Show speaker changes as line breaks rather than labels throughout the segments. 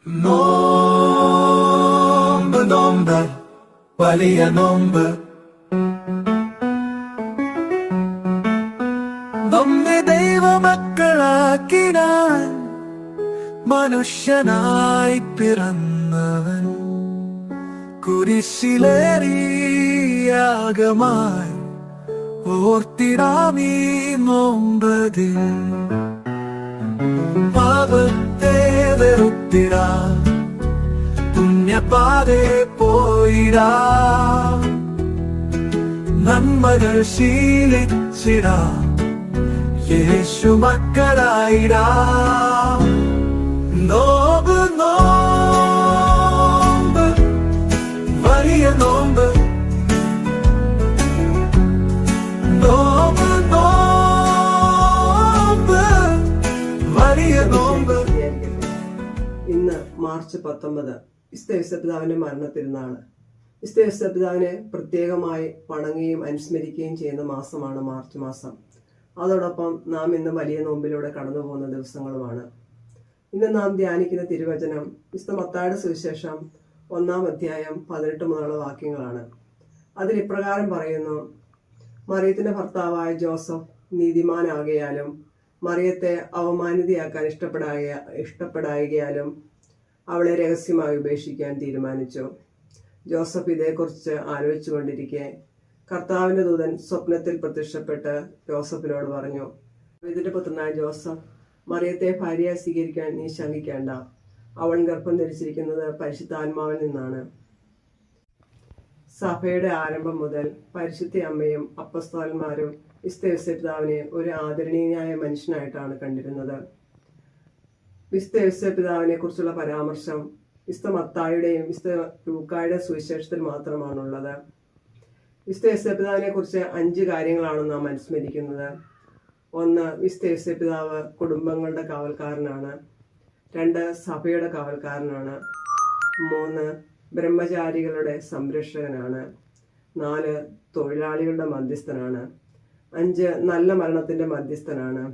നോമ്പ് നോമ്പ് വലിയ നോമ്പ് നമ്മെ ദൈവമക്കളാക്കിനാൻ മനുഷ്യനായി പിറന്നവൻ കുരിശിലേറി യാഗമായി ഓർത്തിടാമീ നോമ്പതിൽ പാപത്തെ വെറുത്തിടാ പുണ്യപാതെ പോയിടാ നന്മകൾ ശീലിച്ചിടാ യേശു മക്കളായിടാ നോമ്പ് നോമ്പ് വലിയ നോമ്പ് നോമ്പ് നോമ്പ് വലിയ നോമ്പ്.
ഇന്ന് മാർച്ച് 19 പിതാവിന്റെ മരണത്തിരുന്നാണ്. പിതാവിനെ പ്രത്യേകമായി വണങ്ങുകയും അനുസ്മരിക്കുകയും ചെയ്യുന്ന മാസമാണ് മാർച്ച് മാസം. അതോടൊപ്പം നാം ഇന്ന് വലിയ നോമ്പിലൂടെ കടന്നു പോകുന്ന ദിവസങ്ങളുമാണ്. ഇന്ന് നാം ധ്യാനിക്കുന്ന തിരുവചനം മത്തായിയുടെ സുവിശേഷം 1-ാം അധ്യായം 18 മുതലുള്ള വാക്യങ്ങളാണ്. അതിൽ ഇപ്രകാരം പറയുന്നു: മറിയത്തിന്റെ ഭർത്താവായ ജോസഫ് നീതിമാനാകയാലും മറിയത്തെ അവമാനിതയാക്കാൻ ഇഷ്ടപ്പെടായകയാലും അവളെ രഹസ്യമായി ഉപേക്ഷിക്കാൻ തീരുമാനിച്ചു. ജോസഫ് ഇതേക്കുറിച്ച് ആലോചിച്ചുകൊണ്ടിരിക്കെ കർത്താവിന്റെ ദൂതൻ സ്വപ്നത്തിൽ പ്രത്യക്ഷപ്പെട്ട് ജോസഫിനോട് പറഞ്ഞു: ഇതിന്റെ പുത്രനായ ജോസഫ്, മറിയത്തെ ഭാര്യയായി സ്വീകരിക്കാൻ നീ ശങ്കിക്കേണ്ട. അവൾ ഗർഭം ധരിച്ചിരിക്കുന്നത് പരിശുദ്ധാത്മാവിൽ നിന്നാണ്. സഭയുടെ ആരംഭം മുതൽ പരിശുദ്ധ അമ്മയും അപ്പസ്തോലന്മാരും പിതാവിനെ ഒരു ആദരണീയനായ മനുഷ്യനായിട്ടാണ് കണ്ടിരുന്നത്. പിതാവിനെ കുറിച്ചുള്ള പരാമർശം മത്തായിയുടെയും ലൂക്കായുടെ സുവിശേഷത്തിൽ മാത്രമാണുള്ളത്. പിതാവിനെ കുറിച്ച് 5 കാര്യങ്ങളാണ് നാം അനുസ്മരിക്കുന്നത്. 1. പിതാവ് കുടുംബങ്ങളുടെ കാവൽക്കാരനാണ്. 2. സഭയുടെ കാവൽക്കാരനാണ്. 3. ബ്രഹ്മചാരികളുടെ സംരക്ഷകനാണ്. 4. തൊഴിലാളികളുടെ മധ്യസ്ഥനാണ്. 5. നല്ല മരണത്തിന്റെ മധ്യസ്ഥനാണ്.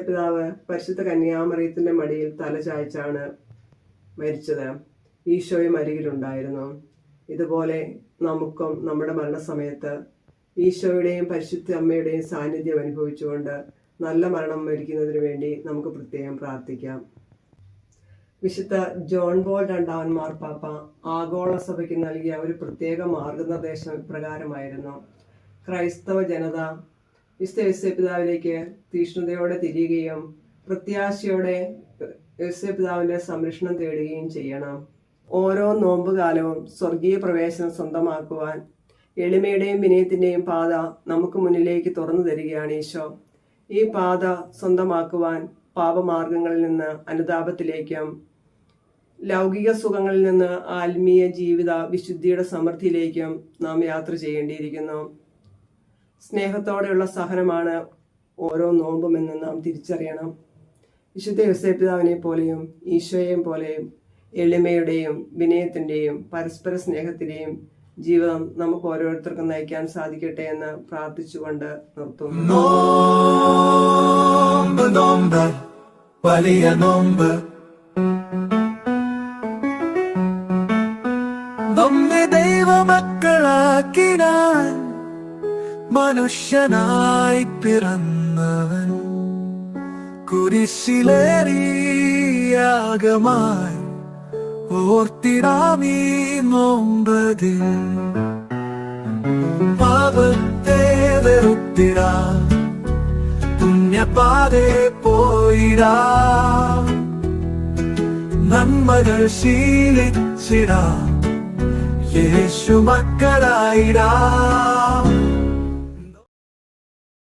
പിതാവ് പരിശുദ്ധ കന്യാമറിയത്തിന്റെ മടിയിൽ തല ചായ്ച്ചാണ് മരിച്ചത്. ഈശോയും അരികിലുണ്ടായിരുന്നു. ഇതുപോലെ നമുക്കും നമ്മുടെ മരണസമയത്ത് ഈശോയുടെയും പരിശുദ്ധ അമ്മയുടെയും സാന്നിധ്യം അനുഭവിച്ചുകൊണ്ട് നല്ല മരണം മരിക്കുന്നതിന് വേണ്ടി നമുക്ക് പ്രത്യേകം പ്രാർത്ഥിക്കാം. വിശുദ്ധ ജോൺ പോൾ 2 മാർപ്പാപ്പ ആഗോള സഭയ്ക്ക് നൽകിയ ഒരു പ്രത്യേക മാർഗനിർദ്ദേശം ഇപ്രകാരമായിരുന്നു: ക്രൈസ്തവ ജനത പിതാവിലേക്ക് തീഷ്ണതയോടെ തിരിയുകയും പ്രത്യാശയോടെ പിതാവിന്റെ സംരക്ഷണം തേടുകയും ചെയ്യണം. ഓരോ നോമ്പുകാലവും സ്വർഗീയ പ്രവേശനം സ്വന്തമാക്കുവാൻ എളിമയുടെയും വിനയത്തിന്റെയും പാത നമുക്ക് മുന്നിലേക്ക് തുറന്നു തരികയാണ് ഈശോ. ഈ പാത സ്വന്തമാക്കുവാൻ പാപമാർഗങ്ങളിൽ നിന്ന് അനുതാപത്തിലേക്കും ലൗകിക സുഖങ്ങളിൽ നിന്ന് ആത്മീയ ജീവിത വിശുദ്ധിയുടെ സമൃദ്ധിയിലേക്കും നാം യാത്ര ചെയ്യേണ്ടിയിരിക്കുന്നു. സ്നേഹത്തോടെയുള്ള സഹനമാണ് ഓരോ നോമ്പുമെന്ന് നാം തിരിച്ചറിയണം. വിശുദ്ധ പിതാവിനെ പോലെയും ഈശോയെയും പോലെയും എളിമയുടെയും വിനയത്തിന്റെയും പരസ്പര സ്നേഹത്തിന്റെയും ജീവിതം നമുക്ക് ഓരോരുത്തർക്കും നയിക്കാൻ സാധിക്കട്ടെ എന്ന് പ്രാർത്ഥിച്ചുകൊണ്ട് നിർത്തുന്നു.
നോമ്പ് നോമ്പ് വലിയ നോമ്പ് നമ്മെ ദൈവമക്കളാക്കിനാൻ മനുഷ്യനായി പിറന്നവൻ കുരിശിലേറി യാഗമായി ഓർത്തിടാമീ നോമ്പതിൽ പാപത്തെ വെറുത്തിടാ പുണ്യപാതെ പോയിടാ നന്മകൾ ശീലിച്ചിടാ യേശു മക്കളായിടാ.